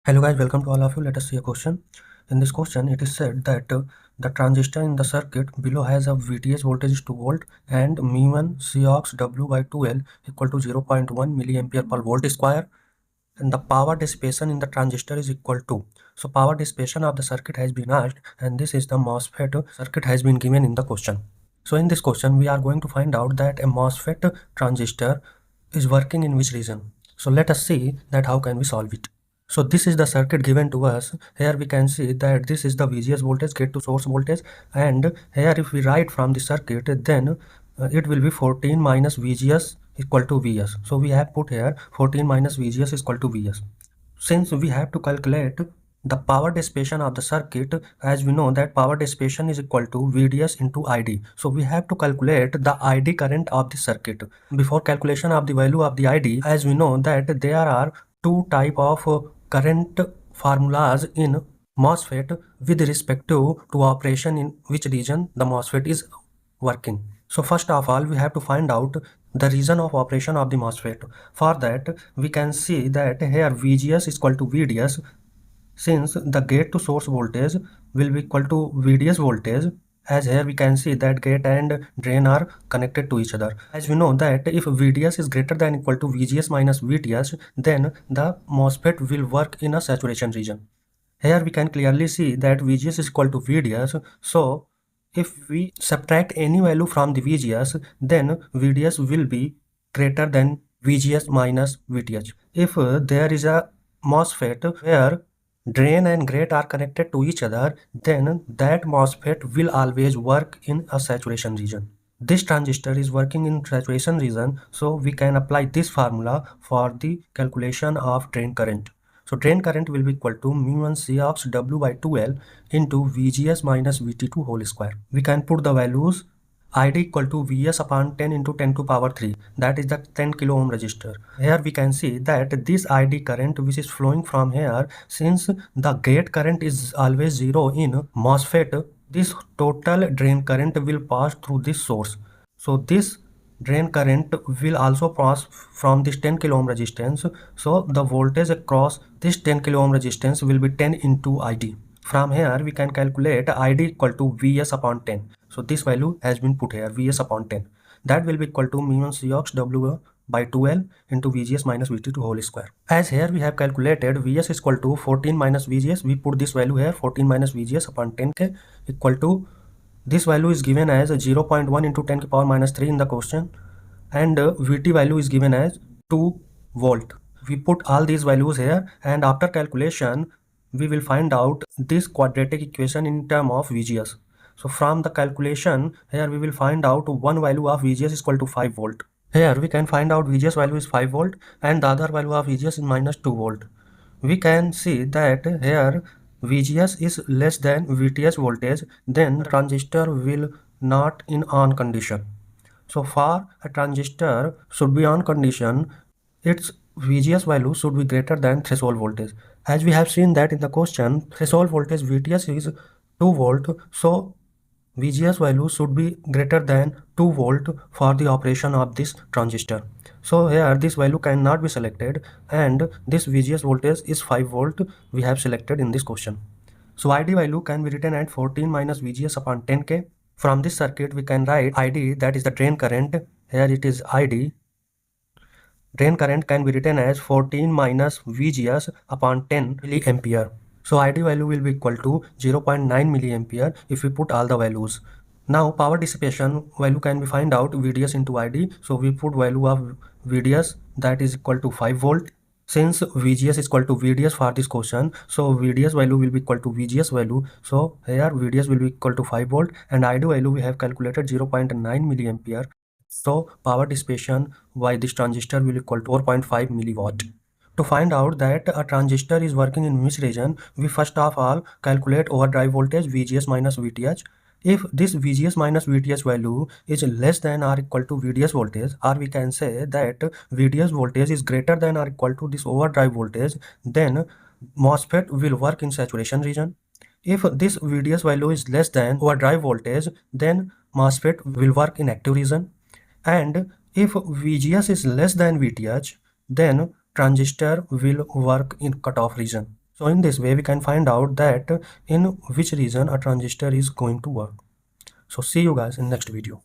Hello guys, welcome to all of you. Let us see a question. In this question, it is said that the transistor in the circuit below has a VTS voltage is 2 volt and mu1 Cox W by 2L equal to 0.1 milliampere per volt square, and the power dissipation in the transistor is equal to. So power dissipation of the circuit has been asked, and this is the MOSFET circuit has been given in the question. So in this question, we are going to find out that a MOSFET transistor is working in which region. So let us see that how can we solve it. So this is the circuit given to us. Here we can see that this is the VGS voltage, gate to source voltage, and here if we write from the circuit, then it will be 14 minus VGS equal to Vs. So we have put here 14 minus VGS is equal to Vs. Since we have to calculate the power dissipation of the circuit, as we know that power dissipation is equal to VDS into ID. So we have to calculate the ID current of the circuit. Before calculation of the value of the ID, as we know that there are two type of current formulas in MOSFET with respect to operation in which region the MOSFET is working. So first of all, we have to find out the region of operation of the MOSFET. For that, we can see that here VGS is equal to VDS, since the gate to source voltage will be equal to VDS voltage, as here we can see that gate and drain are connected to each other. As we know that if VDS is greater than equal to VGS minus VTS, then the MOSFET will work in a saturation region. Here we can clearly see that VGS is equal to VDS. So if we subtract any value from the VGS, then VDS will be greater than VGS minus VTH. If there is a MOSFET where drain and gate are connected to each other, then that MOSFET will always work in a saturation region. This transistor is working in saturation region, so we can apply this formula for the calculation of drain current. So drain current will be equal to mu1 Cox W by 2L into VGS minus VT2 whole square. We can put the values ID equal to Vs upon 10 into 10 to power 3, that is the 10 kilo ohm resistor. Here we can see that this ID current which is flowing from here, since the gate current is always 0 in MOSFET, this total drain current will pass through this source. So this drain current will also pass from this 10 kilo ohm resistance. So the voltage across this 10 kilo ohm resistance will be 10 into ID. From here we can calculate ID equal to Vs upon 10. So this value has been put here, Vs upon 10. That will be equal to mu1 Cox W by 2L into VGS minus VT2 whole square. As here we have calculated Vs is equal to 14 minus VGS, we put this value here 14 minus VGS upon 10k equal to, this value is given as 0.1 into 10 to the power minus 3 in the question, and Vt value is given as 2 volt. We put all these values here, and after calculation we will find out this quadratic equation in term of VGS. So from the calculation here we will find out one value of VGS is equal to 5 volt. Here we can find out VGS value is 5 volt and the other value of VGS is minus 2 volt. We can see that here VGS is less than VTS voltage, then the transistor will not in on condition. So for a transistor should be on condition, its VGS value should be greater than threshold voltage. As we have seen that in the question, threshold voltage VTS is 2 volt, so VGS value should be greater than 2 volt for the operation of this transistor. So here this value cannot be selected, and this VGS voltage is 5 volt we have selected in this question. So ID value can be written at 14 minus VGS upon 10k. From this circuit we can write ID, that is the drain current. Here it is ID. Drain current can be written as 14 minus VGS upon 10 milliampere. So ID value will be equal to 0.9 milliampere if we put all the values. Now power dissipation value can be find out VDS into ID. So we put value of VDS, that is equal to 5 volt. Since VGS is equal to VDS for this question, so VDS value will be equal to VGS value. So here VDS will be equal to 5 volt and ID value we have calculated 0.9 milliampere. So power dissipation by this transistor will equal to 4.5 milliwatt. To find out that a transistor is working in which region, we first of all calculate overdrive voltage VGS minus VTH. If this VGS minus VTH value is less than or equal to VDS voltage, or we can say that VDS voltage is greater than or equal to this overdrive voltage, then MOSFET will work in saturation region. If this VDS value is less than overdrive voltage, then MOSFET will work in active region. And if VGS is less than VTH, then transistor will work in cutoff region. So in this way we can find out that in which region a transistor is going to work. So see you guys in next video.